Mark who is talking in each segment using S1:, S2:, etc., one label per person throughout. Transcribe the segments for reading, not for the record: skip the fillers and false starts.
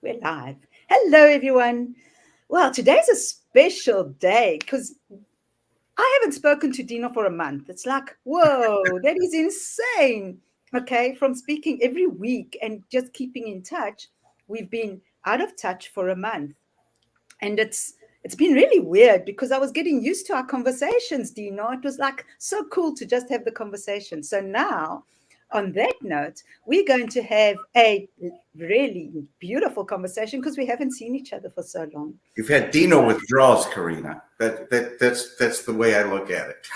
S1: We're live. Hello, everyone. Well, today's a special day because I haven't spoken to Dino for a month. It's like, whoa, that is insane. Okay, from speaking every week and just keeping in touch, we've been out of touch for a month. And it's been really weird because I was getting used to our conversations, Dino. It was like so cool to just have the conversation. So now, on that note, we're going to have a really beautiful conversation because we haven't seen each other for so long.
S2: You've had Dino withdrawals, Carina. That's the way I look at it.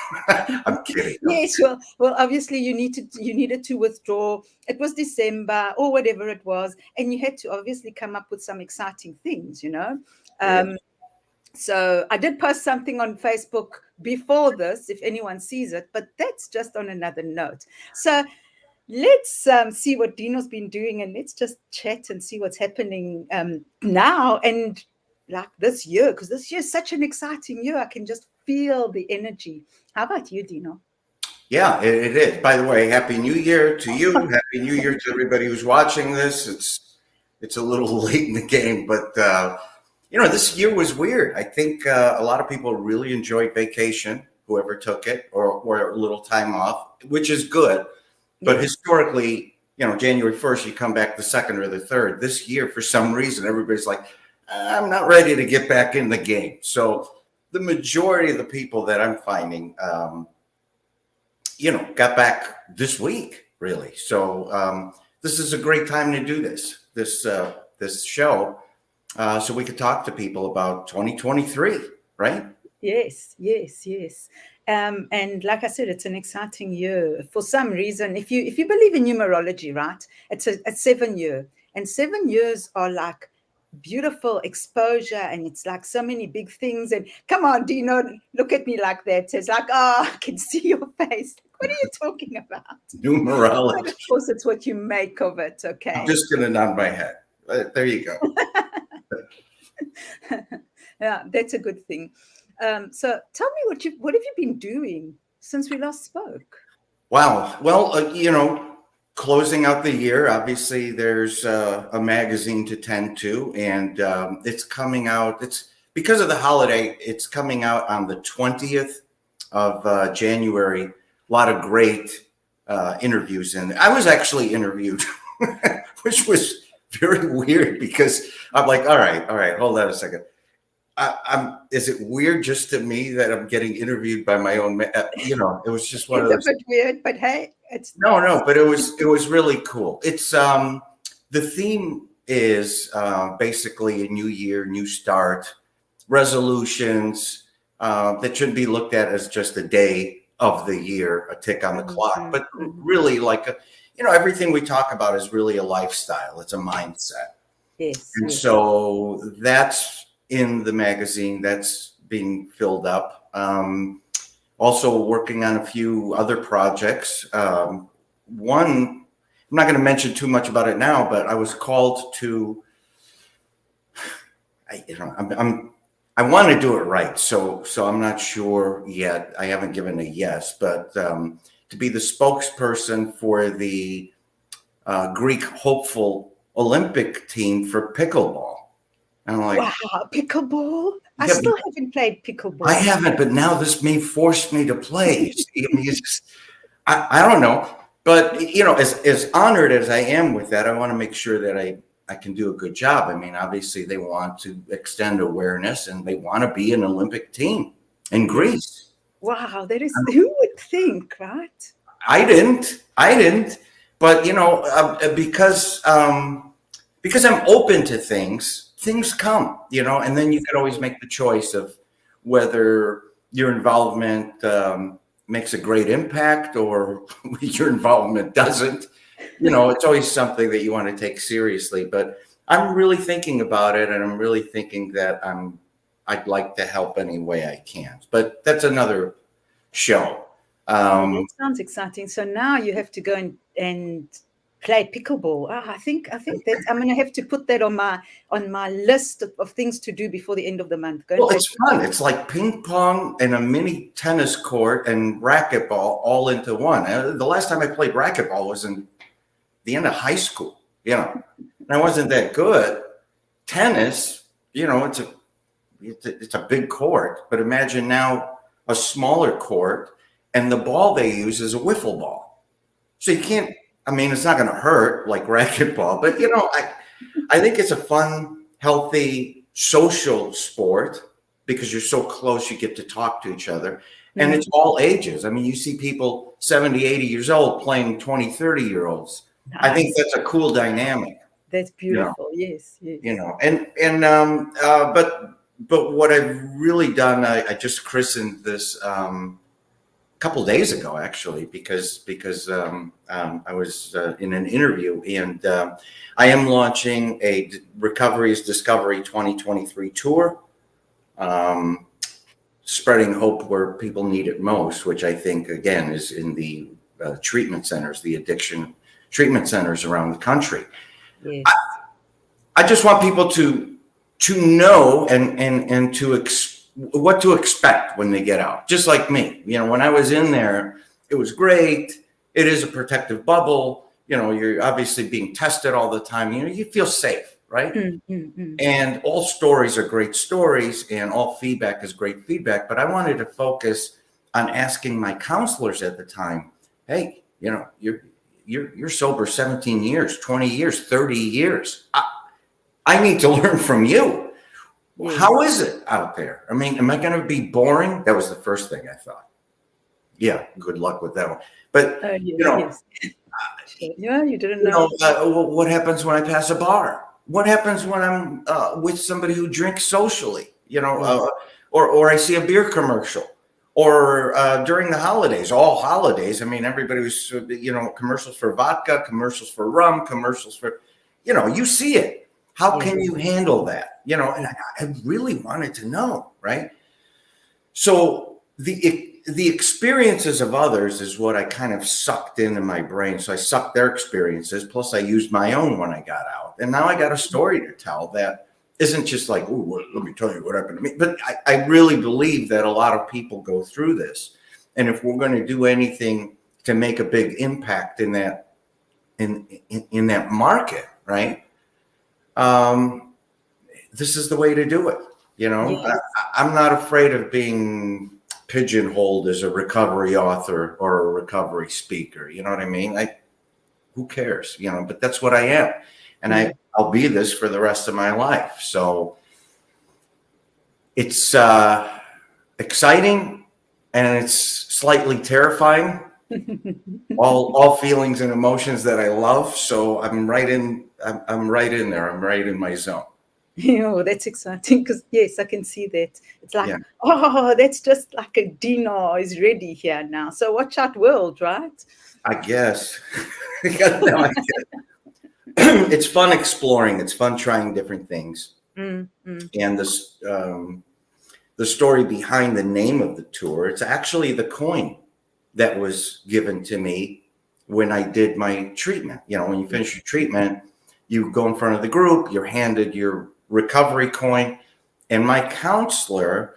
S2: I'm kidding.
S1: Yes, well, obviously you needed to withdraw. It was December or whatever it was, and you had to obviously come up with some exciting things,
S2: Yeah.
S1: So I did post something on Facebook before this, if anyone sees it, but that's just on another note. So let's see what Dino's been doing, and let's just chat and see what's happening now and like this year, because this year is such an exciting year. I can just feel the energy. How about you, Dino?
S2: Yeah, it is. By the way, Happy New Year to you. Happy New Year to everybody who's watching this. It's a little late in the game, but this year was weird. I think a lot of people really enjoyed vacation, whoever took it, or a little time off, which is good. But historically, January 1st, you come back the 2nd or the 3rd. This year, for some reason, everybody's like, I'm not ready to get back in the game. So the majority of the people that I'm finding, got back this week, really. So this is a great time to do this show, so we could talk to people about 2023, right?
S1: Yes. And like I said, it's an exciting year. For some reason, if you believe in numerology, right, it's a 7-year. And 7 years are like beautiful exposure, and it's like so many big things. And come on, Dino, look at me like that. It's like, oh, I can see your face. What are you talking about?
S2: Numerology.
S1: But of course, it's what you make of it. Okay.
S2: I'm just going to nod my head. There you go.
S1: Yeah, that's a good thing. So tell me what have you been doing since we last spoke?
S2: Wow. Well, closing out the year, obviously there's a magazine to tend to, and it's coming out. It's because of the holiday. It's coming out on the 20th of January. A lot of great interviews, and I was actually interviewed, which was very weird because I'm like, all right, hold on a second. Is it weird just to me that I'm getting interviewed by my own? It was just one of those.
S1: It's a bit weird, but hey, it's
S2: no, but it was really cool. It's the theme is basically a new year, new start, resolutions that shouldn't be looked at as just a day of the year, a tick on the clock, but really like everything we talk about is really a lifestyle. It's a mindset.
S1: Yes.
S2: And so that's in the magazine that's being filled up. Also working on a few other projects. One, I'm not going to mention too much about it now, but I was called to, I want to do it right. So I'm not sure yet. I haven't given a yes, but to be the spokesperson for the Greek hopeful Olympic team for pickleball. And I'm like,
S1: wow, pickleball? I still haven't played pickleball.
S2: I haven't, but now this may force me to play. I don't know. But, as honored as I am with that, I want to make sure that I can do a good job. I mean, obviously, they want to extend awareness, and they want to be an Olympic team in Greece.
S1: Wow, that is, who would think, right?
S2: I didn't. But, because I'm open to things come, and then you can always make the choice of whether your involvement makes a great impact or your involvement doesn't. It's always something that you want to take seriously. But I'm really thinking about it, and I'm really thinking that I'd like to help any way I can. But that's another show.
S1: That sounds exciting. So now you have to go and play pickleball. I think that I'm going to have to put that on my list of things to do before the end of the month.
S2: It's fun. It's like ping pong and a mini tennis court and racquetball all into one. The last time I played racquetball was in the end of high school. And I wasn't that good, tennis, it's a big court, but imagine now a smaller court, and the ball they use is a wiffle ball. So you can't. I mean, it's not going to hurt like racquetball, but I think it's a fun, healthy, social sport because you're so close, you get to talk to each other. And it's all ages. I mean, you see people 70, 80 years old playing 20, 30-year-olds.
S1: Nice.
S2: I think that's a cool dynamic.
S1: That's beautiful. Yes.
S2: But what I've really done, I just christened this a couple days ago, actually, because I was in an interview, and I am launching a Recovery's Discovery 2023 tour. Spreading hope where people need it most, which I think, again, is in the treatment centers, the addiction treatment centers around the country.
S1: Yes.
S2: I just want people to know and to what to expect when they get out. Just like me, when I was in there, it was great. It is a protective bubble. You're obviously being tested all the time. You feel safe. Right? And all stories are great stories, and all feedback is great feedback. But I wanted to focus on asking my counselors at the time, hey, you're sober 17 years, 20 years, 30 years. I need to learn from you. Yes. How is it out there? I mean, am I going to be boring? That was the first thing I thought. Yeah, good luck with that one. But
S1: yes. You didn't know.
S2: What happens when I pass a bar? What happens when I'm with somebody who drinks socially, or I see a beer commercial, or during the holidays, all holidays. I mean, everybody was, commercials for vodka, commercials for rum, commercials for, you see it. How can you handle that? And I really wanted to know, right? So the experiences of others is what I kind of sucked into my brain. So I sucked their experiences, plus I used my own when I got out. And now I got a story to tell that isn't just like, let me tell you what happened to me. But I really believe that a lot of people go through this. And if we're going to do anything to make a big impact in that market, right? This is the way to do it. Yes. I'm not afraid of being pigeonholed as a recovery author or a recovery speaker. You know what I mean? Who cares? But that's what I am. And I'll be this for the rest of my life. So it's exciting, and it's slightly terrifying. all feelings and emotions that I love. So I'm right in there. I'm right in my zone.
S1: That's exciting, because yes, I can see that. It's like, that's just like a Dino is ready here now. So watch out, world, right?
S2: I guess. I got no idea. It's fun exploring. It's fun trying different things. And the story behind the name of the tour, it's actually the coin that was given to me when I did my treatment. When you finish your treatment, you go in front of the group, you're handed your recovery coin. And my counselor,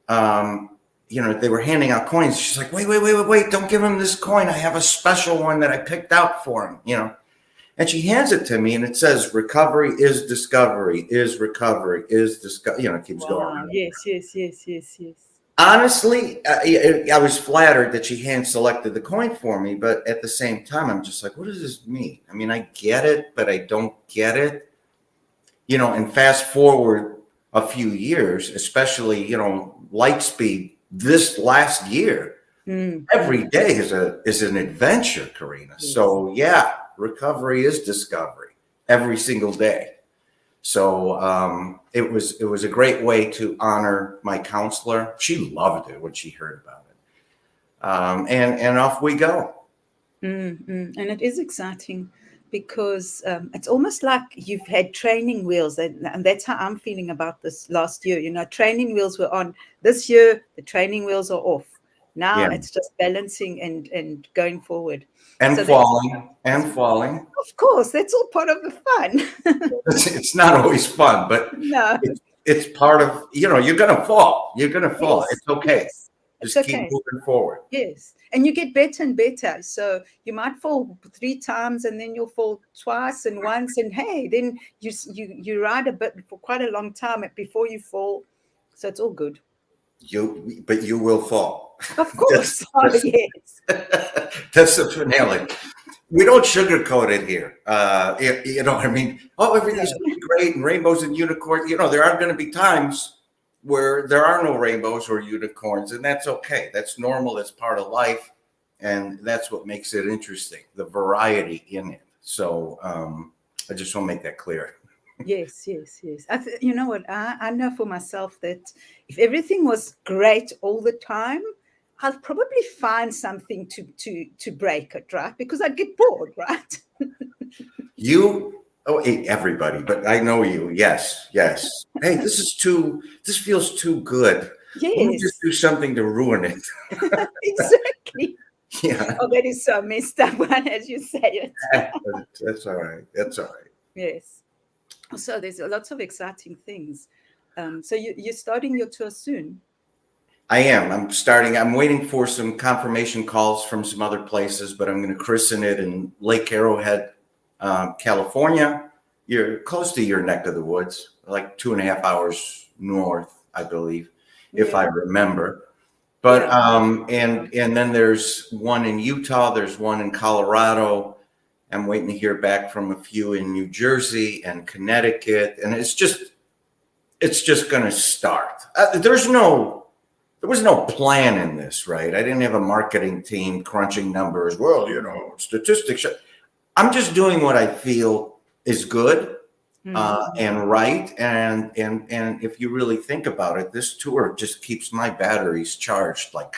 S2: they were handing out coins. She's like, wait, don't give him this coin. I have a special one that I picked out for him, And she hands it to me, and it says, recovery is discovery, is recovery, is discovery. It keeps going.
S1: Yes.
S2: Honestly, I was flattered that she hand selected the coin for me, but at the same time, I'm just like, what does this mean? I mean, I get it, but I don't get it. And fast forward a few years, especially, Lightspeed this last year, every day is an adventure, Carina. Yes. So recovery is discovery every single day. So it was a great way to honor my counselor. She loved it when she heard about it. And off we go.
S1: And it is exciting, because it's almost like you've had training wheels, and that's how I'm feeling about this last year. Training wheels were on. This year, the training wheels are off. Now it's just balancing and going forward.
S2: And so falling.
S1: Of course, that's all part of the fun.
S2: It's not always fun, but
S1: no,
S2: it's part of, you're going to fall. You're going to fall.
S1: Yes.
S2: It's okay.
S1: It's
S2: Just keep
S1: okay.
S2: moving forward.
S1: Yes. And you get better and better. So you might fall 3 times and then you'll fall twice and once. And hey, then you ride a bit for quite a long time before you fall. So it's all good.
S2: But you will fall.
S1: Of
S2: That's,
S1: course. Oh,
S2: that's,
S1: yes.
S2: that's the finale. We don't sugarcoat it here. You know, I mean, oh, everything's
S1: No.
S2: going to be great and rainbows and unicorns. You know, there are going to be times where there are no rainbows or unicorns, and that's okay. That's normal. That's part of life, and that's what makes it interesting, the variety in it. So I just want to make that clear.
S1: Yes, yes, yes. You know what? I know for myself that if everything was great all the time, I'd probably find something to break it, right? Because I'd get bored, right?
S2: Oh, hey, everybody, but I know you. Yes, yes. Hey, this feels too good. Let me just
S1: Yes,
S2: do something to ruin it.
S1: exactly.
S2: Yeah.
S1: Oh, that is so messed up one as you say it.
S2: That's all right. That's all right.
S1: Yes. So there's lots of exciting things. So you're starting your tour soon.
S2: I am. I'm waiting for some confirmation calls from some other places, but I'm going to christen it in Lake Arrowhead, California. You're close to your neck of the woods, like 2.5 hours north, I believe, if I
S1: Yeah,
S2: remember. But
S1: yeah.
S2: and then there's one in Utah. There's one in Colorado. I'm waiting to hear back from a few in New Jersey and Connecticut, and it's just going to start. There was no plan in this, right? I didn't have a marketing team crunching numbers. Well, you know, statistics. I'm just doing what I feel is good and right. And if you really think about it, this tour just keeps my batteries charged like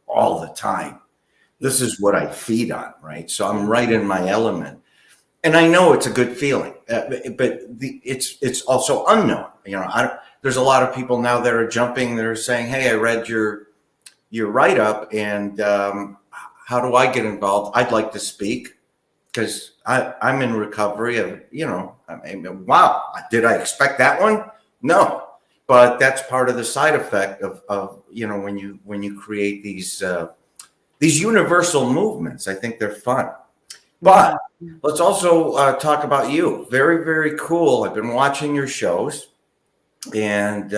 S2: all the time. This is what I feed on, right? So I'm right in my element, and I know it's a good feeling, but it's also unknown. You know, there's a lot of people now that are jumping. They're saying, "Hey, I read your write up, and how do I get involved? I'd like to speak because I'm in recovery. Of I mean, wow, did I expect that one? No, but that's part of the side effect of when you create these universal movements. I think they're fun. But let's also talk about you. Very, very cool. I've been watching your shows, and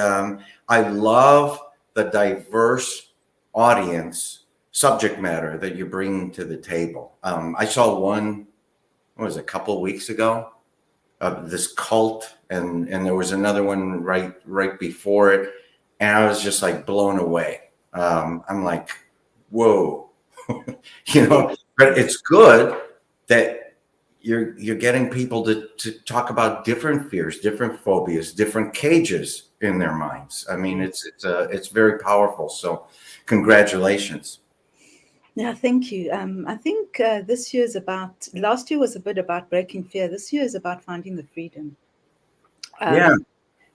S2: I love the diverse audience subject matter that you bring to the table. I saw one, what was it, a couple of weeks ago, this cult, and there was another one right before it, and I was just like blown away. I'm like, whoa,
S1: Yes.
S2: but it's good that you're getting people to talk about different fears, different phobias, different cages in their minds. I mean, it's very powerful. So, congratulations.
S1: Yeah, thank you. I think this year is about, last year was a bit about breaking fear. This year is about finding the freedom.
S2: Yeah,
S1: Um,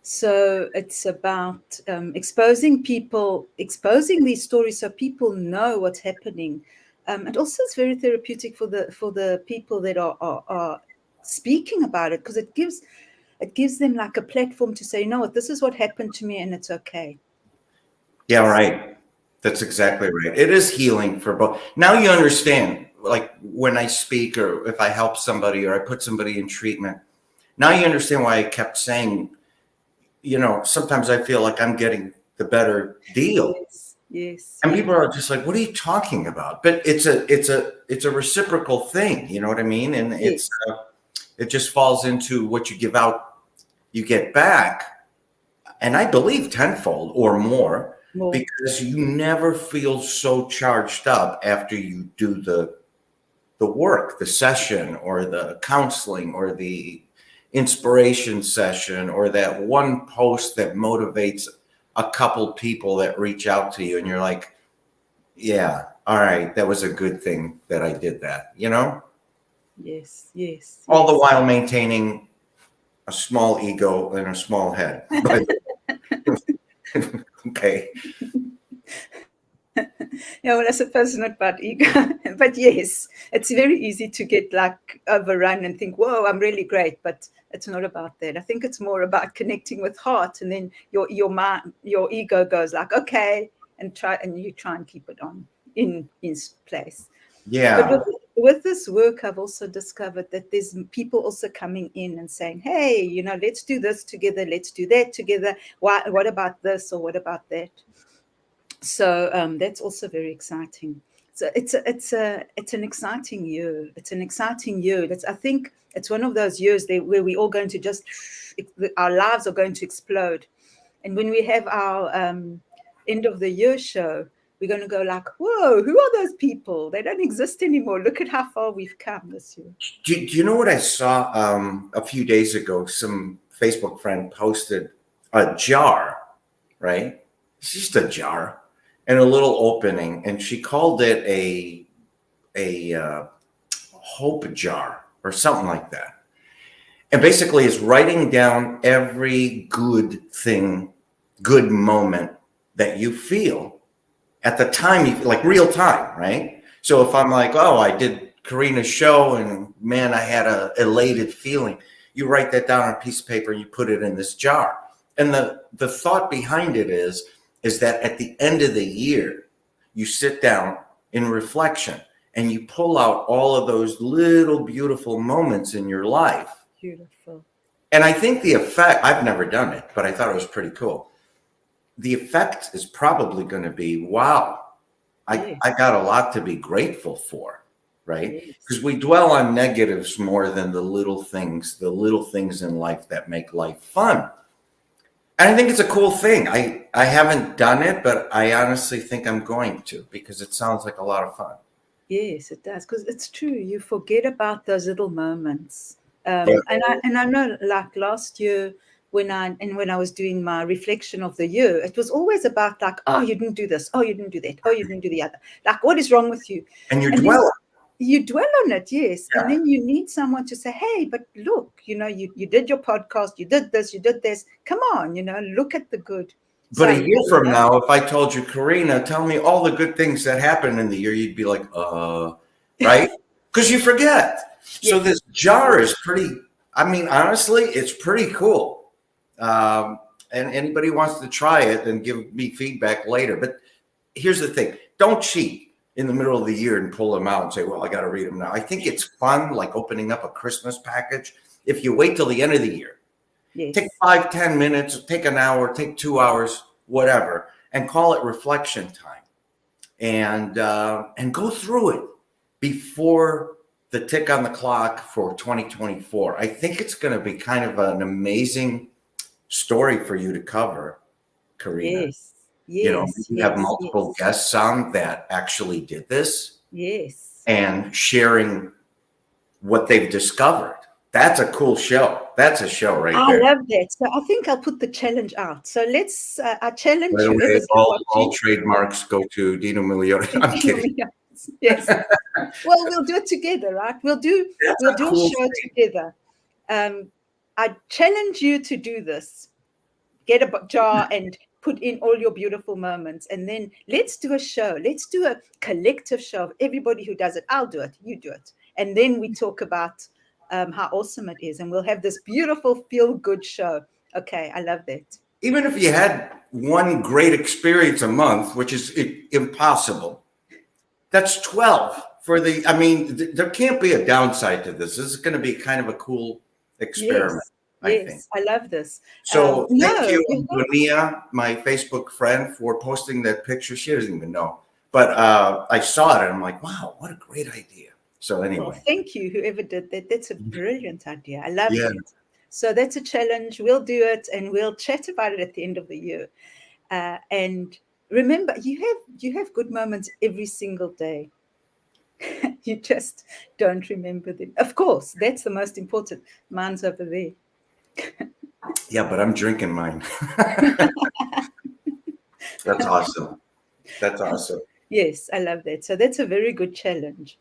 S1: so it's about exposing these stories so people know what's happening. And also it's very therapeutic for the people that are speaking about it, because it gives them like a platform to say, you know what, this is what happened to me and it's okay.
S2: yeah, right. That's exactly right. It is healing for both. Now you understand, like when I speak or if I help somebody or I put somebody in treatment. Now you understand why I kept saying, sometimes I feel like I'm getting the better deal.
S1: Yes, yes,
S2: And
S1: yes,
S2: people are just like, "What are you talking about?" But it's a reciprocal thing. You know what I mean? And
S1: yes.
S2: it just falls into what you give out, you get back, and I believe tenfold or more,
S1: More.
S2: because you never feel so charged up after you do the work, the session, or the counseling, or the inspiration session, or that one post that motivates a couple people that reach out to you, and you're like, yeah, all right, that was a good thing that I did that,
S1: Yes, yes,
S2: all the
S1: yes.
S2: while maintaining a small ego and a small head. But okay.
S1: Yeah, well, I suppose not about ego, but yes, it's very easy to get like overrun and think, "Whoa, I'm really great," but it's not about that. I think it's more about connecting with heart, and then your mind, your ego goes like, "Okay." and you try and keep it on in place. But
S2: Yeah.
S1: with this work, I've also discovered that there's people also coming in and saying, hey, let's do this together, let's do that together. What about this or what about that? So that's also very exciting. So it's an exciting year. It's an exciting year. I think it's one of those years where we're all going to just our lives are going to explode. And when we have our end of the year show, we're going to go like, whoa, who are those people? They don't exist anymore. Look at how far we've come this year.
S2: Do you know what I saw a few days ago? Some Facebook friend posted a jar, right? It's just a jar and a little opening, and she called it a hope jar or something like that. And basically, it's writing down every good thing, good moment that you feel at the time, like real time, right? So if I'm like, oh, I did Carina's show and man, I had a elated feeling, you write that down on a piece of paper and you put it in this jar. And the thought behind it is that at the end of the year, you sit down in reflection and you pull out all of those little beautiful moments in your life.
S1: Beautiful.
S2: And I think the effect, I've never done it, but I thought it was pretty cool. The effect is probably going to be, wow, I got a lot to be grateful for, right? Because we dwell on negatives more than the little things in life that make life fun. And I think it's a cool thing. I haven't done it, but I honestly think I'm going to, because it sounds like a lot of fun.
S1: Yes, it does, because it's true. You forget about those little moments.
S2: Yeah.
S1: And I know, like last year when I was doing my reflection of the year, it was always about like, oh, you didn't do this, oh, you didn't do that, oh, you didn't do the other. Like, what is wrong with you?
S2: And you're
S1: And then
S2: dwelling.
S1: you dwell on it, yes.
S2: Yeah.
S1: And then you need someone to say, hey, but look, you did your podcast, you did this. Come on, look at the good.
S2: But a
S1: So
S2: year from now, if I told you, Carina, tell me all the good things that happened in the year, you'd be like, right? Because you forget. So this jar is pretty, I mean, honestly, it's pretty cool. And anybody wants to try it and give me feedback later. But here's the thing. Don't cheat in the middle of the year and pull them out and say, well, I got to read them now. I think it's fun, like opening up a Christmas package. If you wait till the end of the year, take 5-10 minutes, take an hour, take 2 hours, whatever, and call it reflection time, and go through it before the tick on the clock for 2024. I think it's going to be kind of an amazing story for you to cover, Carina. You have multiple guests on that actually did this.
S1: Yes.
S2: And sharing what they've discovered. That's a cool show. That's a show right there.
S1: I love that. So I think I'll put the challenge out. So let's, I challenge
S2: By the
S1: you.
S2: way, all trademarks go to Dino Miliotis. I'm kidding.
S1: Yes. Well, we'll do it together, right? We'll do a show together. I challenge you to do this. Get a jar and put in all your beautiful moments. And then let's do a show. Let's do a collective show of everybody who does it. I'll do it. You do it. And then we talk about how awesome it is. And we'll have this beautiful feel-good show. Okay, I love that.
S2: Even if you had one great experience a month, which is impossible, that's 12 for there can't be a downside to this. This is going to be kind of a cool experiment.
S1: Yes, I love this.
S2: So thank you, Dunia, my Facebook friend, for posting that picture. She doesn't even know. But I saw it and I'm like, wow, what a great idea. So anyway.
S1: Well, thank you, whoever did that. That's a brilliant idea. I love it. So that's a challenge. We'll do it and we'll chat about it at the end of the year. And remember, you have good moments every single day. You just don't remember them. Of course, that's the most important. Mine's over there.
S2: Yeah, but I'm drinking mine. That's awesome. That's awesome.
S1: Yes, I love that. So that's a very good challenge.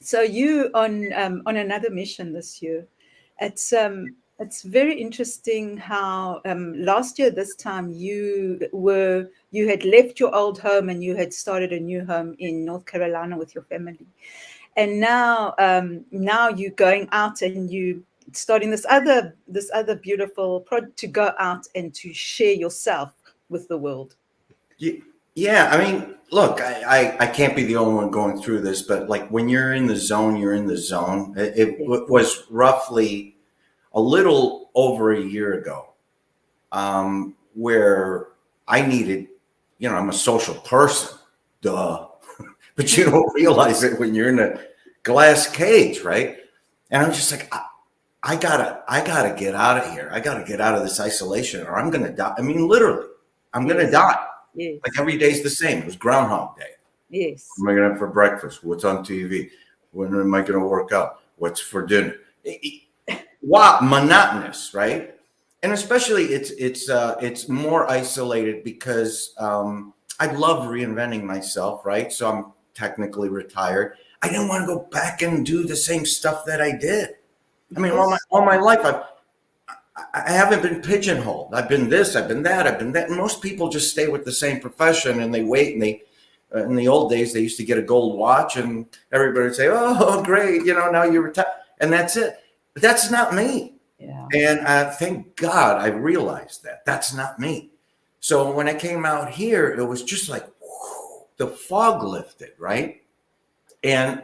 S1: So you on another mission this year. It's very interesting how last year this time you had left your old home and you had started a new home in North Carolina with your family, and now you're going out and you starting this other beautiful project to go out and to share yourself with the world.
S2: Yeah, I mean, look, I can't be the only one going through this, but like when you're in the zone, you're in the zone.
S1: Yes.
S2: Was roughly a little over a year ago, where I needed, I'm a social person, duh, but you don't realize it when you're in a glass cage, right? And I'm just like, I gotta get out of here. I gotta get out of this isolation, or I'm gonna die. I mean, literally, I'm gonna
S1: Yes.
S2: die. Like
S1: Yes.
S2: every day's the same. It was Groundhog Day.
S1: Yes.
S2: What am I gonna have for breakfast? What's on TV? When am I gonna work out? What's for dinner? Wow, monotonous, right? And especially it's more isolated because I love reinventing myself, right? So I'm technically retired. I didn't want to go back and do the same stuff that I did. I
S1: Of
S2: mean,
S1: course.
S2: all my life, I haven't been pigeonholed. I've been this, I've been that, I've been that. And most people just stay with the same profession and they wait and they, in the old days, they used to get a gold watch and everybody would say, oh, great, now you're retired. And that's it. But that's not me.
S1: Yeah.
S2: And thank God I realized that that's not me. So when I came out here, it was just like whew, the fog lifted, right? And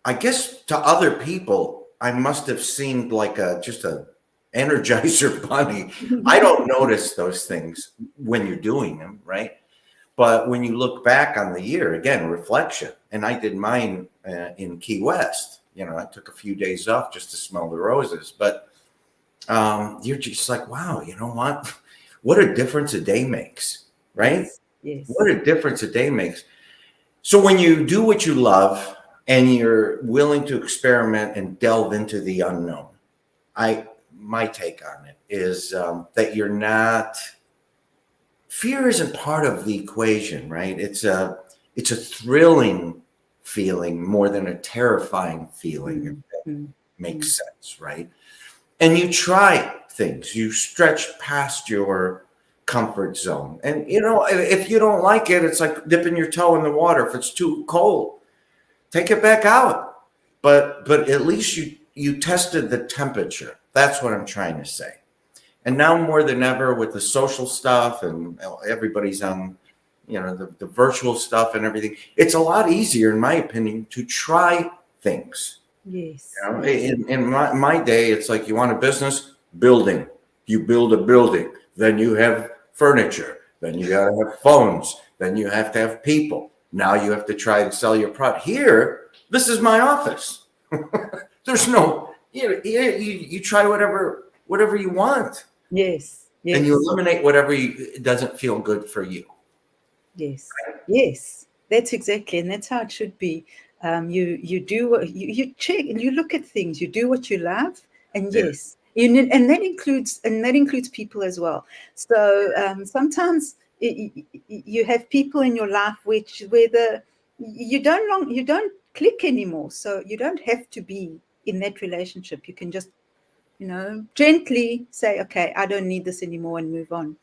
S2: I guess to other people, I must have seemed like just a energizer bunny. I don't notice those things when you're doing them, right? But when you look back on the year, again, reflection. And I did mine in Key West. I took a few days off just to smell the roses. But you're just like, wow, you know what? What a difference a day makes, right?
S1: Yes. Yes.
S2: What a difference a day makes. So when you do what you love and you're willing to experiment and delve into the unknown, my take on it is that you're not. Fear isn't part of the equation, right? It's a thrilling feeling more than a terrifying feeling, if
S1: Mm,
S2: that
S1: mm, mm.
S2: makes sense, right? And you try things, you stretch past your comfort zone. And if you don't like it, it's like dipping your toe in the water. If it's too cold, take it back out. But at least you tested the temperature. That's what I'm trying to say. And now more than ever with the social stuff and everybody's on, the virtual stuff and everything, it's a lot easier, in my opinion, to try things.
S1: Yes.
S2: You know,
S1: Yes.
S2: in my day, it's like you want a business building, you build a building, then you have furniture, then you got to have phones, then you have to have people. Now you have to try and sell your product. Here, this is my office. There's no, you try whatever you want,
S1: Yes.
S2: and you
S1: Yes.
S2: eliminate whatever doesn't feel good for you.
S1: Yes. Yes. That's exactly, and that's how it should be. You do what you check and you look at things. You do what you love, and
S2: Yeah.
S1: yes, and that includes people as well. So sometimes you have people in your life where you don't click anymore. So you don't have to be in that relationship. You can just gently say, okay, I don't need this anymore, and move on.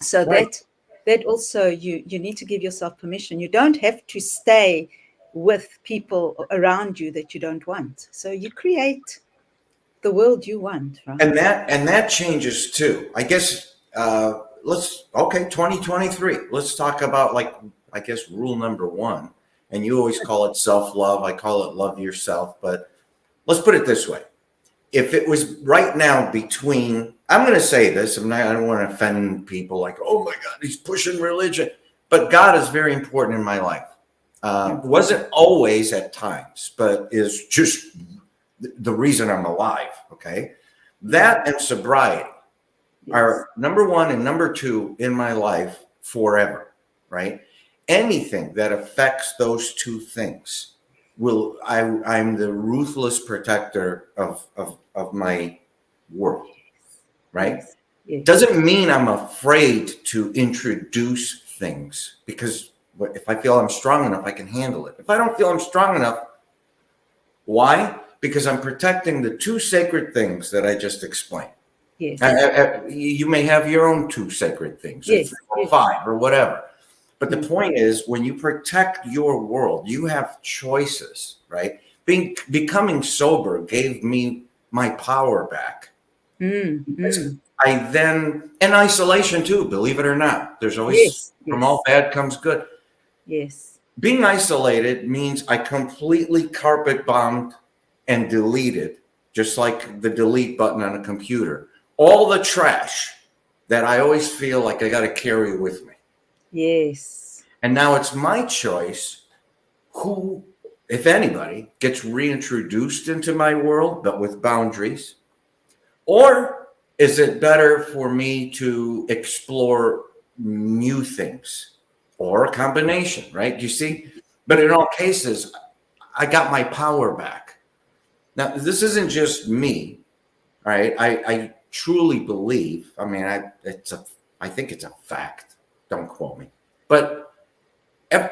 S1: So
S2: Right.
S1: that also you need to give yourself permission. You don't have to stay with people around you that you don't want. So you create the world you want,
S2: And
S1: right?
S2: that changes too. I guess let's okay, 2023. Let's talk about I guess rule number one. And you always call it self-love. I call it love yourself. But let's put it this way. If it was right now between, I'm going to say this, I don't want to offend people like, oh my God, he's pushing religion. But God is very important in my life.
S1: Yeah.
S2: Wasn't always at times, but is just the reason I'm alive. Okay. That and sobriety
S1: Yes.
S2: are number one and number two in my life forever. Right. Anything that affects those two things I'm the ruthless protector of my world, right?
S1: Yes. Yes.
S2: Doesn't mean I'm afraid to introduce things because if I feel I'm strong enough, I can handle it. If I don't feel I'm strong enough, why? Because I'm protecting the two sacred things that I just explained.
S1: Yes.
S2: You may have your own two sacred things, or three
S1: Yes.
S2: or
S1: Yes.
S2: five, or whatever. But the
S1: Mm.
S2: point is, when you protect your world, you have choices, right? Becoming sober gave me my power back.
S1: Mm, mm.
S2: I then, and isolation too, believe it or not. There's always,
S1: Yes,
S2: from all
S1: yes,
S2: bad comes good.
S1: yes.
S2: Being isolated means I completely carpet bombed and deleted, just like the delete button on a computer, all the trash that I always feel like I got to carry with me.
S1: Yes.
S2: And now it's my choice who, if anybody, gets reintroduced into my world, but with boundaries. Or is it better for me to explore new things or a combination, right? You see? But in all cases, I got my power back. Now, this isn't just me, right? I truly believe, I mean, I think it's a fact. Don't quote me. But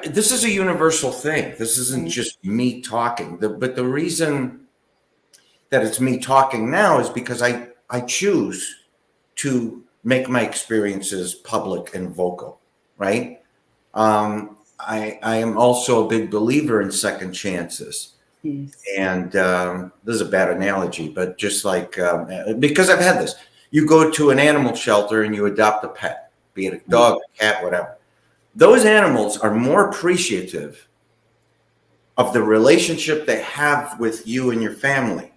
S2: this is a universal thing. This isn't
S1: Mm,
S2: just me talking. But the reason that it's me talking now is because I choose to make my experiences public and vocal, right? I am also a big believer in second chances.
S1: yes.
S2: And this is a bad analogy, but just like, because I've had this, you go to an animal shelter and you adopt a pet, be it a
S1: Mm,
S2: dog, a cat, whatever. Those animals are more appreciative of the relationship they have with you and your family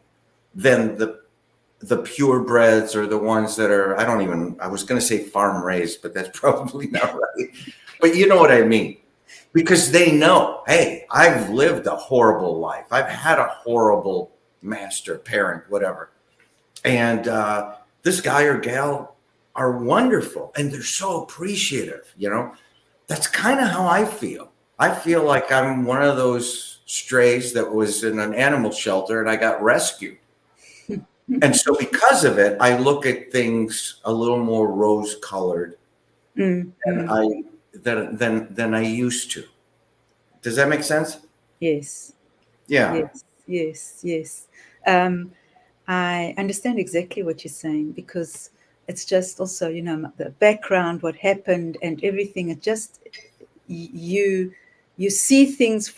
S2: than the purebreds or the ones that are, I was going to say farm raised, but that's probably not right. But you know what I mean. Because they know, hey, I've lived a horrible life. I've had a horrible master, parent, whatever. And this guy or gal are wonderful and they're so appreciative, you know. That's kind of how I feel. I feel like I'm one of those strays that was in an animal shelter and I got rescued. And so because of it, I look at things a little more rose colored
S1: mm,
S2: than
S1: mm.
S2: I used to. Does that make sense?
S1: Yes,
S2: Yeah.
S1: yes, yes, yes. Um, I understand exactly what you're saying because it's just also, the background, what happened, and everything. It just you you see things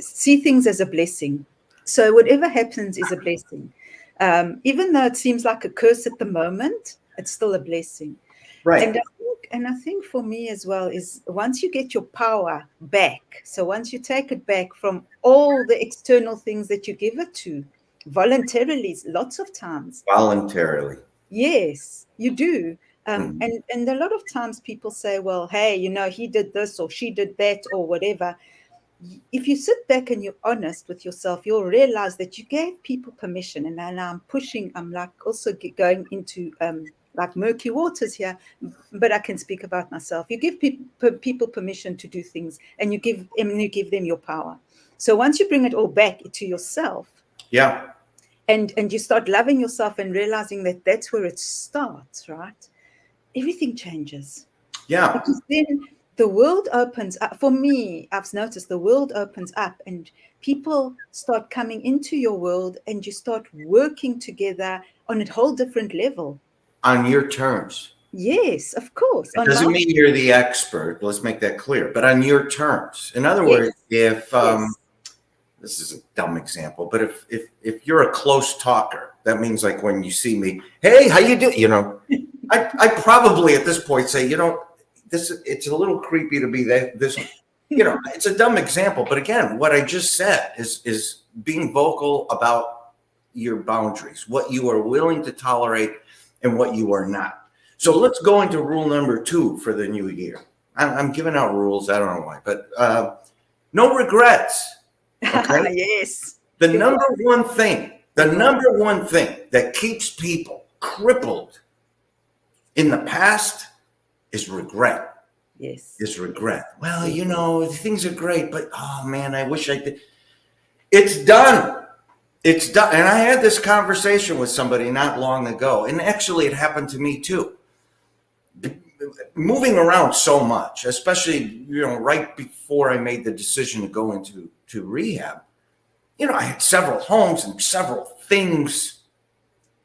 S1: see things as a blessing. So whatever happens is a blessing. Even though it seems like a curse at the moment, it's still a blessing.
S2: Right.
S1: And I think for me as well is once you get your power back, so once you take it back from all the external things that you give it to voluntarily, lots of times,
S2: Voluntarily.
S1: yes, you do.
S2: Mhm.
S1: And a lot of times people say, well, hey, he did this or she did that or whatever. If you sit back and you're honest with yourself, you'll realize that you gave people permission. And now I'm like also going into like murky waters here, but I can speak about myself. You give people permission to do things, and you give them your power. So once you bring it all back to yourself,
S2: Yeah.
S1: and you start loving yourself and realizing that that's where it starts, right? Everything changes
S2: Yeah.
S1: because then the world opens up. For me, I've noticed the world opens up and people start coming into your world and you start working together on a whole different level.
S2: On your terms.
S1: Yes, of course.
S2: It
S1: On
S2: doesn't
S1: my
S2: mean you're the expert. Let's make that clear. But on your terms. In other
S1: yes,
S2: words, if
S1: yes.
S2: this is a dumb example, but if you're a close talker, that means like when you see me, hey, how you doing? I probably at this point say, this it's a little creepy to be this. It's a dumb example, but again, what I just said is being vocal about your boundaries, what you are willing to tolerate and what you are not. So
S1: Yes.
S2: let's go into rule number 2 for the new year. I'm giving out rules. I don't know why, but no regrets. Okay.
S1: Yes.
S2: The
S1: Good
S2: number
S1: one.
S2: one thing, the
S1: Good one.
S2: number one thing that keeps people crippled in the past is regret.
S1: Yes.
S2: Is
S1: Yes.
S2: regret. Well,
S1: Yes.
S2: things are great, but oh man, I wish I did. It's done. It's done. And I had this conversation with somebody not long ago, and actually it happened to me too. Moving around so much, especially right before I made the decision to go into rehab. I had several homes and several things,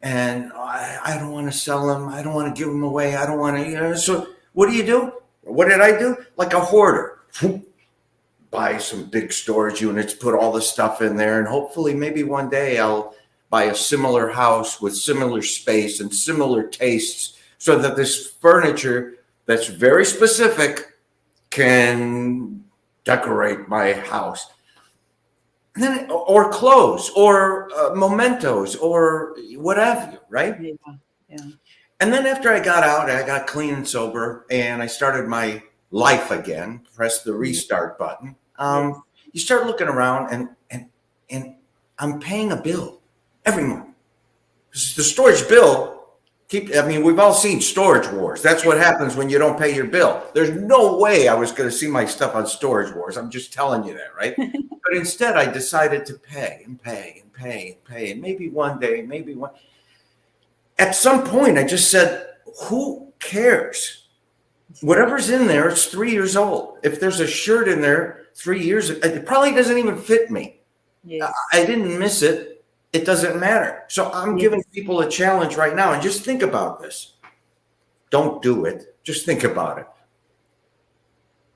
S2: and I don't want to sell them. I don't want to give them away. I don't want to. So what do? What did I do? Like a hoarder. Buy some big storage units, put all the stuff in there, and hopefully maybe one day I'll buy a similar house with similar space and similar tastes so that this furniture that's very specific can decorate my house. And then, or clothes, or mementos, or whatever, right?
S1: Yeah. Yeah.
S2: And then after I got out, I got clean and sober, and I started my life again. Pressed the restart button.
S1: Yes.
S2: You start looking around, and I'm paying a bill every month. The storage bill. We've all seen Storage Wars. That's what happens when you don't pay your bill. There's no way I was going to see my stuff on Storage Wars. I'm just telling you that, right? But instead, I decided to pay and pay and pay and pay. And maybe one day, at some point, I just said, who cares? Whatever's in there, it's 3 years old. If there's a shirt in there 3 years, it probably doesn't even fit me.
S1: Yes.
S2: I didn't miss it. It doesn't matter. So I'm giving people a challenge right now. And just think about this. Don't do it. Just think about it.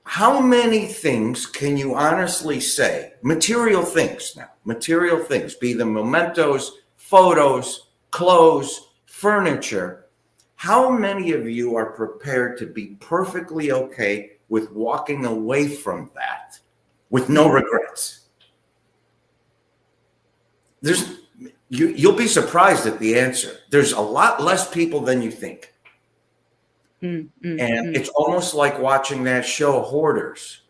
S2: How many things can you honestly say? Material things now. Material things. Be them mementos, photos, clothes, furniture. How many of you are prepared to be perfectly okay with walking away from that with no regrets? You'll be surprised at the answer. There's a lot less people than you think. It's almost like watching that show, Hoarders.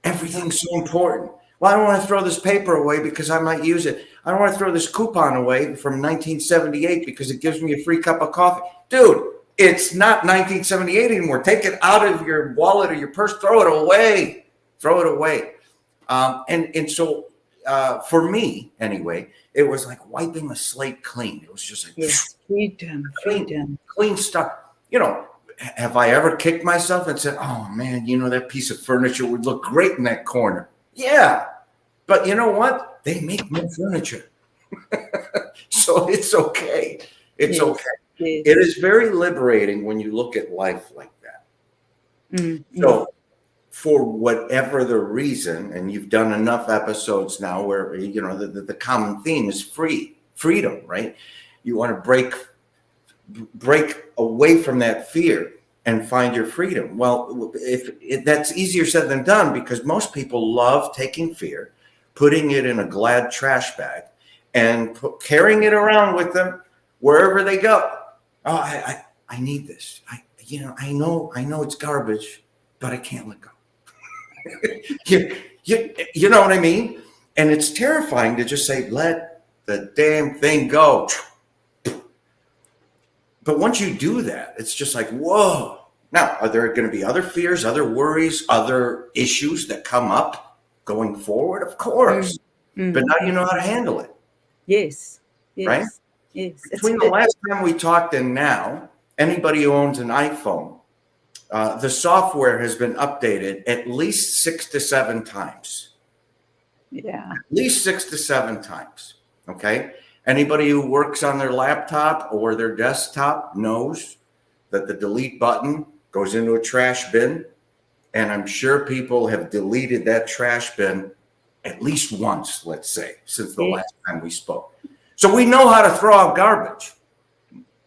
S2: Everything's so important. Well, I don't want to throw this paper away because I might use it. I don't want to throw this coupon away from 1978 because it gives me a free cup of coffee. Dude, it's not 1978 anymore. Take it out of your wallet or your purse. Throw it away. Throw it away. So for me, anyway, it was like wiping a slate clean. It was just like clean stuff. Have I ever kicked myself and said, "Oh man, that piece of furniture would look great in that corner"? Yeah, but you know what? They make more furniture, so it's okay. It's okay. Yes. It is very liberating when you look at life like that. So, for whatever the reason, and you've done enough episodes now where the common theme is freedom, right? You want to break away from that fear and find your freedom. Well, that's easier said than done, because most people love taking fear, putting it in a Glad trash bag, and carrying it around with them wherever they go. Oh, I need this. I know it's garbage, but I can't let go. You know what I mean? And it's terrifying to just say, let the damn thing go. But once you do that, it's just like, whoa. Now, are there going to be other fears, other worries, other issues that come up going forward? Of course. But now you know how to handle it.
S1: Yes.
S2: Right?
S1: Yes.
S2: Between the last time we talked and now, anybody who owns an iPhone, the software has been updated at least 6 to 7 times.
S1: Yeah.
S2: At least 6 to 7 times. Okay. Anybody who works on their laptop or their desktop knows that the delete button goes into a trash bin. And I'm sure people have deleted that trash bin at least once, let's say, since the last time we spoke. So we know how to throw out garbage.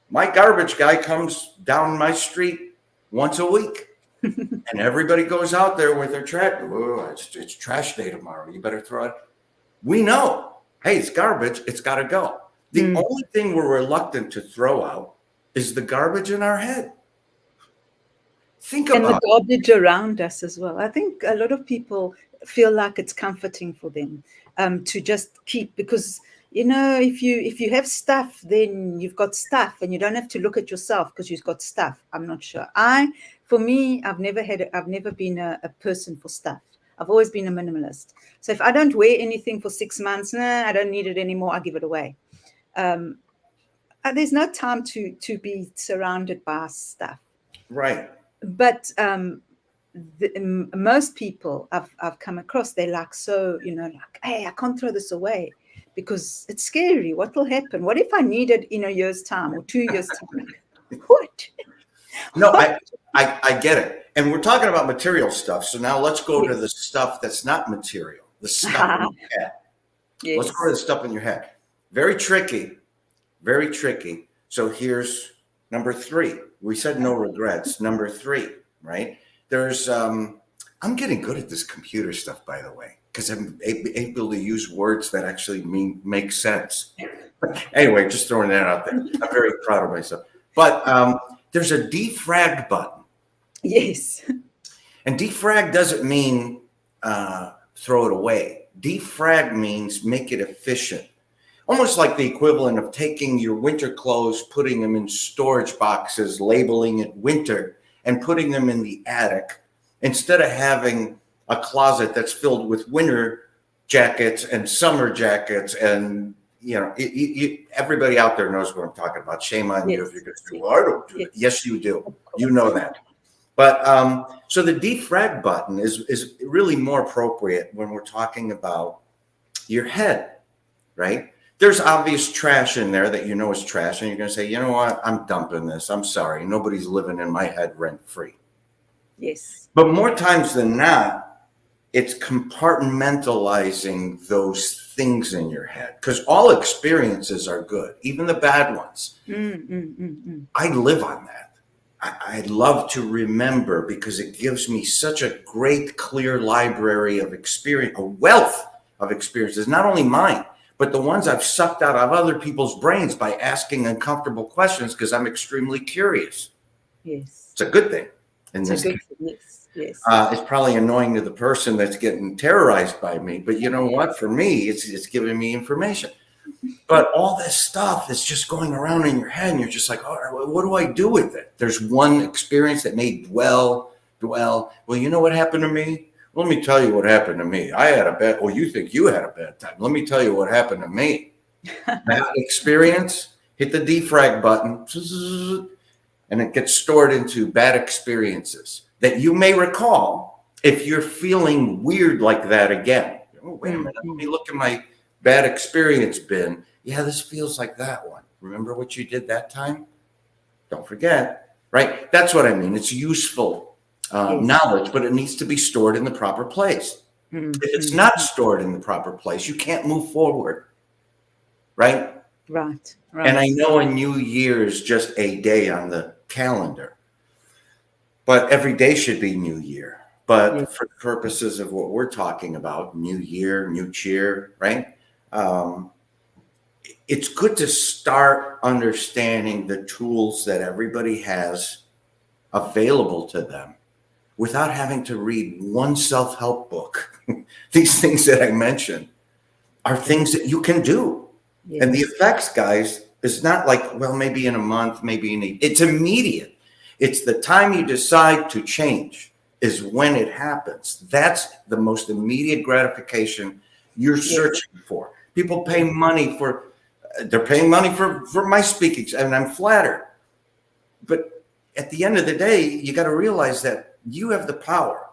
S2: My garbage guy comes down my street once a week. And everybody goes out there with their trash. Oh, it's trash day tomorrow. You better throw it. We know. Hey, it's garbage. It's got to go. The only thing we're reluctant to throw out is the garbage in our head. Think about it.
S1: And the garbage around us as well. I think a lot of people feel like it's comforting for them to just keep, because if you have stuff, then you've got stuff, and you don't have to look at yourself because you've got stuff. I'm not sure. For me, I've never been a person for stuff. I've always been a minimalist. So if I don't wear anything for 6 months, I don't need it anymore. I give it away. There's no time to be surrounded by stuff.
S2: Right.
S1: But most people I've come across, they're like, hey, I can't throw this away because it's scary. What will happen? What if I need it in a year's time or 2 years' time? What?
S2: No, I get it. And we're talking about material stuff. So now let's go to the stuff that's not material, the stuff in your head. Yes. Let's go to the stuff in your head. Very tricky. Very tricky. So here's number 3. We said no regrets. Number 3, right? There's I'm getting good at this computer stuff, by the way, because I'm able to use words that actually make sense. Anyway, just throwing that out there. I'm very proud of myself. But there's a defrag button.
S1: Yes.
S2: And defrag doesn't mean throw it away. Defrag means make it efficient. Almost like the equivalent of taking your winter clothes, putting them in storage boxes, labeling it winter, and putting them in the attic, instead of having a closet that's filled with winter jackets and summer jackets. And, everybody out there knows what I'm talking about. Shame on you if you're going to say, well, I don't do it. Yes, you do. You know that. But so the defrag button is really more appropriate when we're talking about your head, right? There's obvious trash in there that is trash, and you're going to say, you know what? I'm dumping this. I'm sorry. Nobody's living in my head rent free.
S1: Yes.
S2: But more times than not, it's compartmentalizing those things in your head, because all experiences are good, even the bad ones. I live on that. I love to remember, because it gives me such a great, clear library of experience, a wealth of experiences, not only mine, but the ones I've sucked out of other people's brains by asking uncomfortable questions, because I'm extremely curious.
S1: Yes.
S2: It's a good thing.
S1: Yes.
S2: It's probably annoying to the person that's getting terrorized by me, but you know what? For me, it's giving me information. But all this stuff is just going around in your head, and you're just like, all right, well, what do I do with it? There's one experience that may dwell. Well, you know what happened to me? Let me tell you what happened to me. I had a bad, you think you had a bad time. Let me tell you what happened to me. That experience, hit the defrag button, and it gets stored into bad experiences that you may recall if you're feeling weird like that again. Oh, wait a minute. Let me look at my bad experience bin. Yeah, this feels like that one. Remember what you did that time? Don't forget, right? That's what I mean. It's useful knowledge, but it needs to be stored in the proper place. If it's not stored in the proper place, you can't move forward, right?
S1: Right.
S2: And I know a new year is just a day on the calendar, but every day should be new year. But for purposes of what we're talking about, new year, new cheer, right? It's good to start understanding the tools that everybody has available to them without having to read one self-help book. These things that I mentioned are things that you can do. Yes. And the effects, guys, is not like, well, maybe in a month, it's immediate. It's the time you decide to change is when it happens. That's the most immediate gratification you're searching for. People pay money they're paying money for my speaking, and I'm flattered. But at the end of the day, you got to realize that you have the power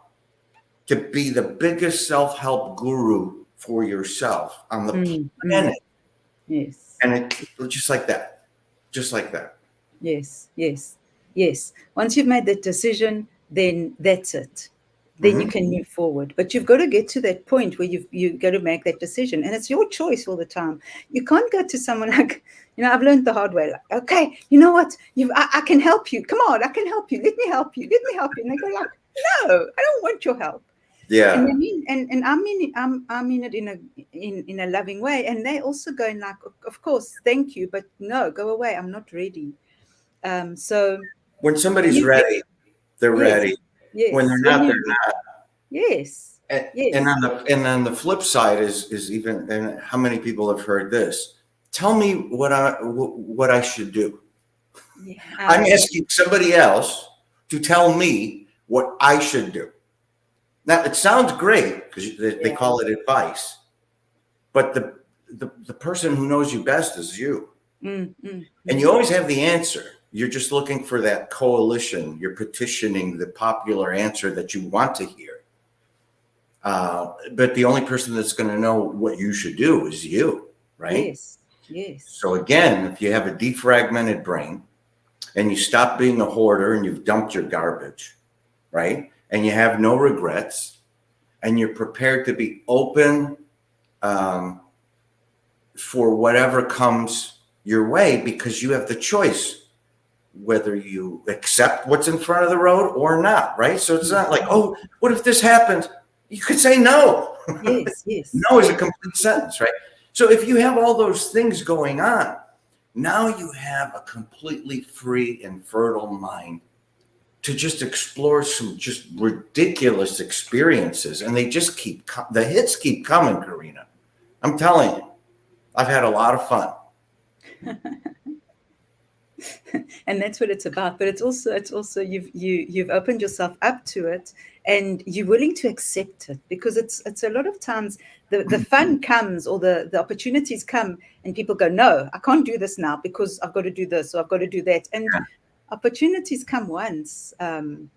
S2: to be the biggest self-help guru for yourself on the planet.
S1: Yes.
S2: And it's just like that. Just like that.
S1: Yes. Once you've made that decision, then that's it. Then you can move forward. But you've got to get to that point where you've got to make that decision. And it's your choice all the time. You can't go to someone like, I've learned the hard way. Like, okay, you know what? I can help you. Come on, I can help you. Let me help you. And they go like, no, I don't want your help.
S2: Yeah.
S1: And I mean it in a loving way. And they also going like, of course, thank you, but no, go away. I'm not ready. So
S2: when somebody's ready, they're ready.
S1: Yes.
S2: When they're not, they're not.
S1: Yes.
S2: And on the flip side is even, and how many people have heard this? Tell me what I should do. Yeah. I'm asking somebody else to tell me what I should do. Now it sounds great because they call it advice, but the person who knows you best is you, and you always have the answer. You're just looking for that coalition. You're petitioning the popular answer that you want to hear. But the only person that's going to know what you should do is you, right?
S1: Yes.
S2: So again, if you have a defragmented brain and you stop being a hoarder and you've dumped your garbage, right? And you have no regrets and you're prepared to be open, for whatever comes your way, because you have the choice whether you accept what's in front of the road or not, right? So it's not like, oh, what if this happens? You could say no.
S1: Yes, yes.
S2: No is a complete sentence, right? So if you have all those things going on, now you have a completely free and fertile mind to just explore some just ridiculous experiences. And they just the hits keep coming, Carina. I'm telling you, I've had a lot of fun.
S1: And that's what it's about. But it's also you've opened yourself up to it, and you're willing to accept it, because it's a lot of times the fun comes, or the opportunities come, and people go, no, I can't do this now because I've got to do this or I've got to do that. And opportunities come once, and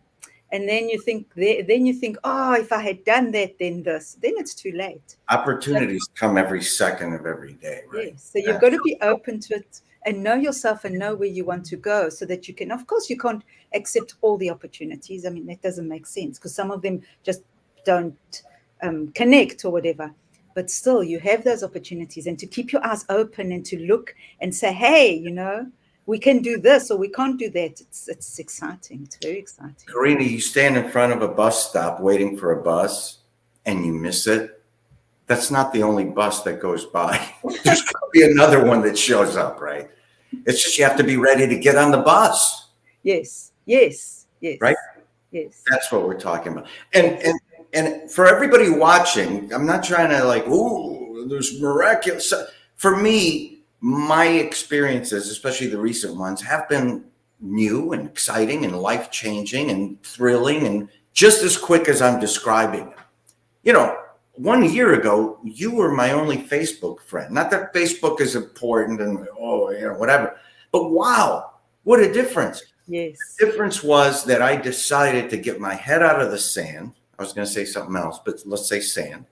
S1: then you think, oh, if I had done that, then this, then it's too late.
S2: Opportunities come every second of every day, right?
S1: Yes. So you've got to be open to it and know yourself and know where you want to go, so that you can, of course, you can't accept all the opportunities. I mean, that doesn't make sense, because some of them just don't connect or whatever. But still, you have those opportunities, and to keep your eyes open and to look and say, hey, we can do this or we can't do that. It's exciting. It's very exciting.
S2: Carina, you stand in front of a bus stop waiting for a bus and you miss it. That's not the only bus that goes by. There's going to be another one that shows up, right? It's just you have to be ready to get on the bus.
S1: Yes.
S2: Right?
S1: Yes.
S2: That's what we're talking about. And for everybody watching, I'm not trying to like, ooh, there's miraculous. For me, my experiences, especially the recent ones, have been new and exciting and life-changing and thrilling, and just as quick as I'm describing them. 1 year ago, you were my only Facebook friend. Not that Facebook is important and whatever, but wow, what a difference.
S1: Yes.
S2: The difference was that I decided to get my head out of the sand. I was going to say something else, but let's say sand.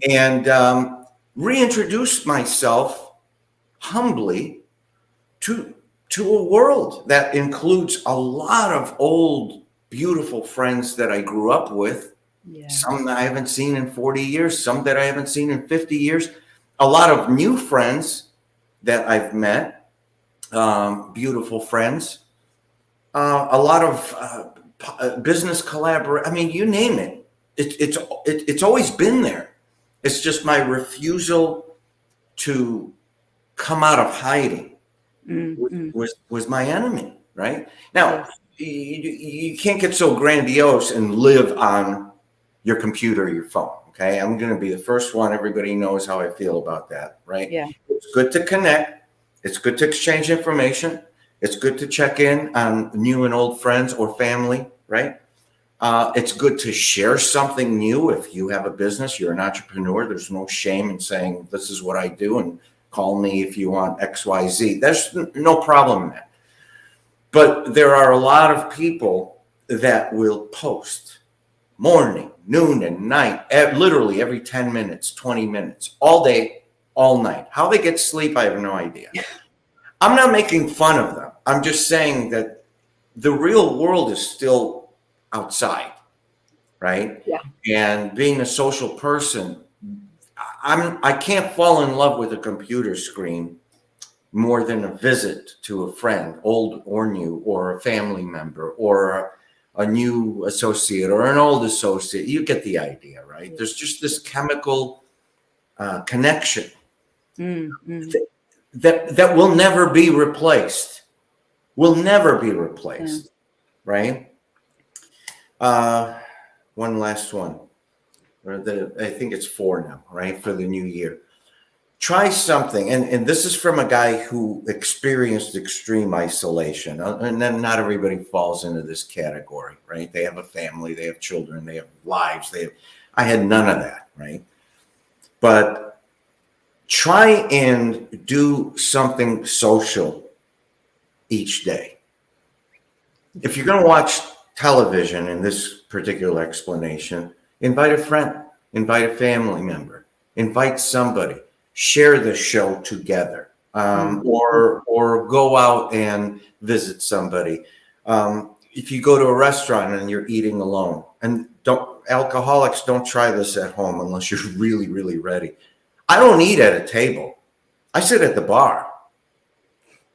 S2: And reintroduce myself humbly to a world that includes a lot of old, beautiful friends that I grew up with. Yeah. Some that I haven't seen in 40 years, some that I haven't seen in 50 years. A lot of new friends that I've met, beautiful friends. A lot of business collaboration. I mean, you name it. It's always been there. It's just my refusal to come out of hiding was my enemy, right? Now, you can't get so grandiose and live on your computer or your phone, okay? I'm going to be the first one. Everybody knows how I feel about that, right?
S1: Yeah.
S2: It's good to connect. It's good to exchange information. It's good to check in on new and old friends or family, right? It's good to share something new. If you have a business, you're an entrepreneur, there's no shame in saying, this is what I do, and call me if you want X, Y, Z. There's no problem in that. But there are a lot of people that will post morning, noon, and night, literally every 10 minutes, 20 minutes, all day, all night. How they get sleep, I have no idea. I'm not making fun of them. I'm just saying that the real world is still outside, right?
S1: Yeah.
S2: And being a social person, I can't fall in love with a computer screen more than a visit to a friend, old or new, or a family member, or a new associate or an old associate. You get the idea, right? Yeah. There's just this chemical connection that will never be replaced. Will never be replaced, right? One last one. I think it's 4 now, right? For the new year. Try something. And this is from a guy who experienced extreme isolation. And then not everybody falls into this category, right? They have a family, they have children, they have lives. I had none of that, right? But try and do something social each day. If you're going to watch television in this particular explanation, invite a friend, invite a family member, invite somebody, share the show together, or go out and visit somebody. If you go to a restaurant and you're eating alone, and alcoholics don't try this at home unless you're really, really ready. I don't eat at a table. I sit at the bar.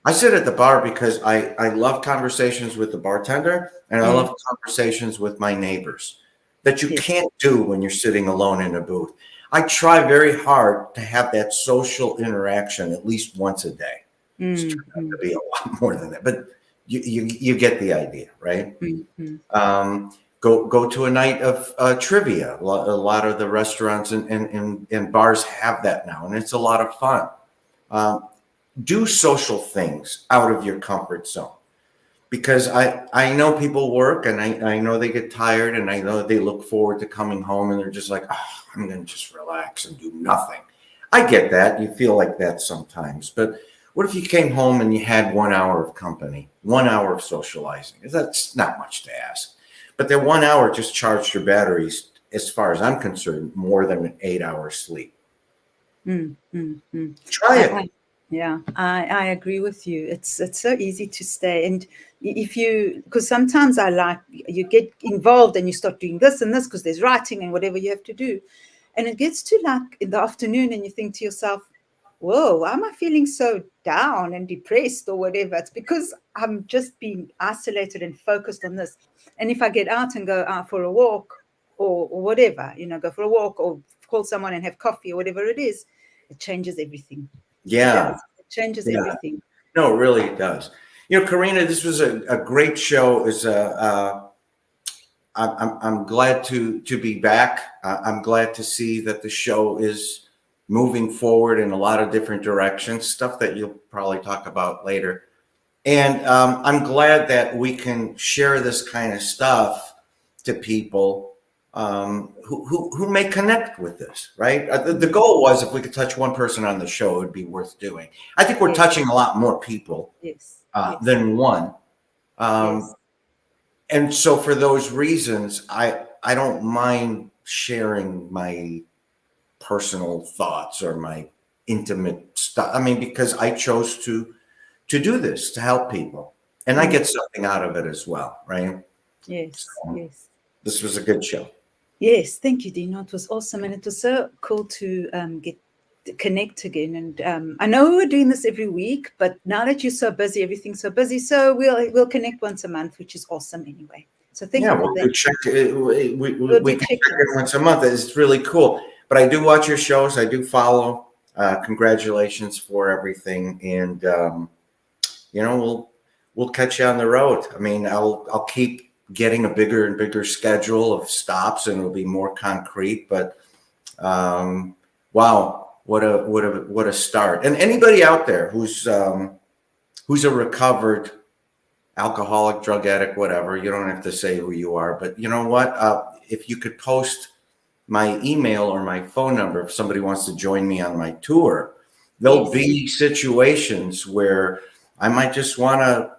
S2: I sit at the bar because I love conversations with the bartender, and I
S1: Mm,
S2: love conversations with my neighbors that you
S1: yes.
S2: can't do when you're sitting alone in a booth. I try very hard to have that social interaction at least once a day. It's
S1: Mm,
S2: turned out to
S1: mm,
S2: be a lot more than that, but you get the idea, right?
S1: mm, mm.
S2: Go to a night of trivia. A lot of the restaurants and bars have that now, and it's a lot of fun. Um, do social things out of your comfort zone, because I know people work, and I know they get tired, and I know they look forward to coming home, and they're just like, oh, I'm going to just relax and do nothing. I get that. You feel like that sometimes. But what if you came home and you had 1 hour of company, 1 hour of socializing? That's not much to ask. But that 1 hour just charged your batteries, as far as I'm concerned, more than an 8 hour sleep.
S1: Mm, mm, mm.
S2: Try it.
S1: Yeah, I agree with you. It's so easy to stay, and if you, because sometimes I like, you get involved and you start doing this and this because there's writing and whatever you have to do, and it gets to like in the afternoon and you think to yourself, whoa, why am I feeling so down and depressed or whatever? It's because I'm just being isolated and focused on this. And if I get out and go out for a walk or whatever, go for a walk or call someone and have coffee or whatever it is, it changes everything. It
S2: Yeah.
S1: does. It changes
S2: Yeah.
S1: everything.
S2: No, it really does. Karina, this was a great show. I'm glad to be back. I'm glad to see that the show is moving forward in a lot of different directions, stuff that you'll probably talk about later. And I'm glad that we can share this kind of stuff to people who may connect with this, right? The goal was, if we could touch one person on the show, it would be worth doing. I think we're
S1: Yes,
S2: touching a lot more people
S1: yes, yes,
S2: than one.
S1: yes,
S2: Um, and so for those reasons, I don't mind sharing my personal thoughts or my intimate stuff. I mean, because I chose to do this to help people, and I
S1: mm,
S2: get something out of it as well, right?
S1: yes,
S2: So
S1: yes.
S2: this was a good show.
S1: Yes, thank you, Dino. It was awesome, and it was so cool to get to connect again. And I know we were doing this every week, but now that you're so busy, everything's so busy, so we'll connect once a month, which is awesome anyway. So thank
S2: Yeah,
S1: you for
S2: well,
S1: that. We'll
S2: we
S1: do
S2: can check
S1: check-ins.
S2: in once a month. It's really cool. But I do watch your shows. I do follow. Congratulations for everything, and we'll catch you on the road. I mean, I'll keep getting a bigger and bigger schedule of stops, and it'll be more concrete. But wow, what a start! And anybody out there who's a recovered alcoholic, drug addict, whatever, you don't have to say who you are. But you know what? If you could post my email or my phone number, if somebody wants to join me on my tour, there'll
S1: Yes,
S2: be situations where I might just want to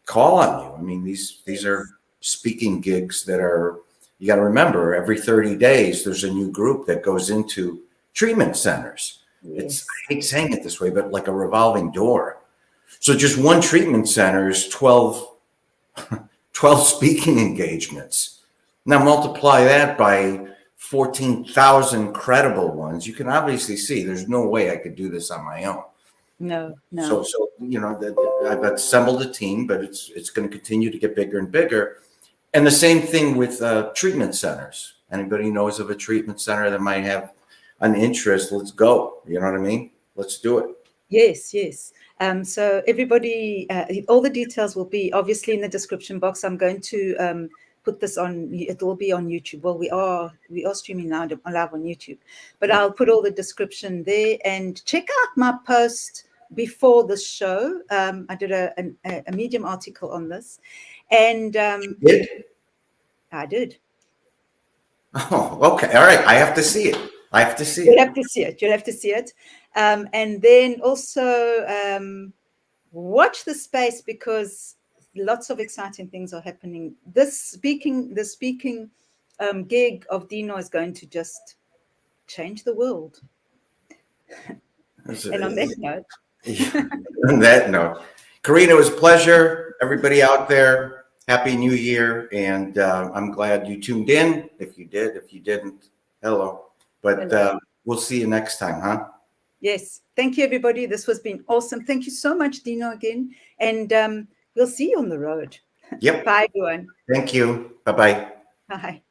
S2: call on you. I mean, these are
S1: yes,
S2: speaking gigs that are, you got to remember, every 30 days there's a new group that goes into treatment centers.
S1: yes,
S2: I hate saying it this way, but like a revolving door. So just one treatment center is 12 speaking engagements. Now multiply that by 14,000 credible ones. You can obviously see there's no way I could do this on my own.
S1: no, no,
S2: So I've assembled a team, but it's going to continue to get bigger and bigger. And the same thing with treatment centers. Anybody knows of a treatment center that might have an interest? Let's go. You know what I mean? Let's do it.
S1: yes, yes. So everybody, all the details will be obviously in the description box. I'm going to put this on. It will be on YouTube. Well, we are streaming now live on YouTube, but I'll put all the description there, and check out my post before the show. I did a Medium article on this, and
S2: Did?
S1: I did.
S2: Oh, okay. All right. I have to see it. I have to see
S1: You'll
S2: it.
S1: have to see it. You'll have to see it, and then also. Watch the space, because lots of exciting things are happening. The speaking gig of Dino is going to just change the world.
S2: That's
S1: And on that note,
S2: yeah. On that note, Carina, it was a pleasure. Everybody out there, Happy New Year. And I'm glad you tuned in. If you did, if you didn't, hello. But
S1: hello.
S2: we'll see you next time, huh?
S1: Yes. Thank you, everybody. This has been awesome. Thank you so much, Dino, again. And we'll see you on the road.
S2: Yep.
S1: Bye, everyone.
S2: Thank you. Bye bye.
S1: Bye.